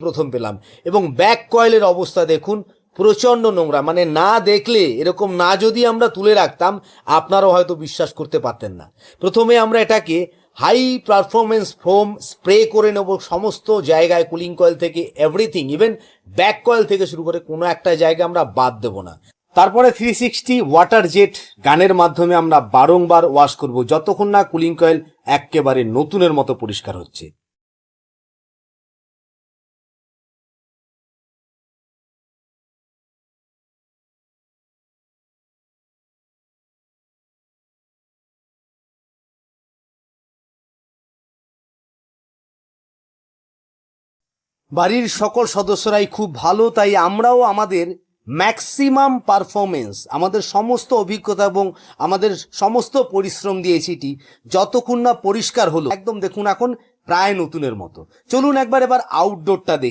প্রথম পেলাম। এবং ব্যাক কয়েলের অবস্থা দেখুন, প্রচণ্ড নোংরা, মানে না দেখলে, এরকম না যদি আমরা তুলে রাখতাম আপনারাও হয়তো বিশ্বাস করতে পারতেন না। প্রথমে আমরা এটাকে হাই পারফরমেন্স ফোম স্প্রে করে নেব সমস্ত জায়গায়, কুলিং কয়েল থেকে এভরিথিং, ইভেন ব্যাক কয়েল থেকে শুরু করে কোনো একটা জায়গা আমরা বাদ দেব না। তারপরে 360 ওয়াটার জেট গানের মাধ্যমে আমরা বারংবার ওয়াশ করব যতক্ষণ না কুলিং কয়েল একেবারে নতুনের মতো পরিষ্কার হচ্ছে। বাড়ির সকল সদস্যরাই খুব ভালো, তাই আমরাও আমাদের ম্যাক্সিমাম পারফরমেন্স, আমাদের সমস্ত অভিজ্ঞতা এবং আমাদের সমস্ত পরিশ্রম দিয়েছি যতক্ষণ না পরিষ্কার হলো একদম, দেখুন এখন প্রায় নতুনের মতো। চলুন এবার আউটডোরটা দেখি।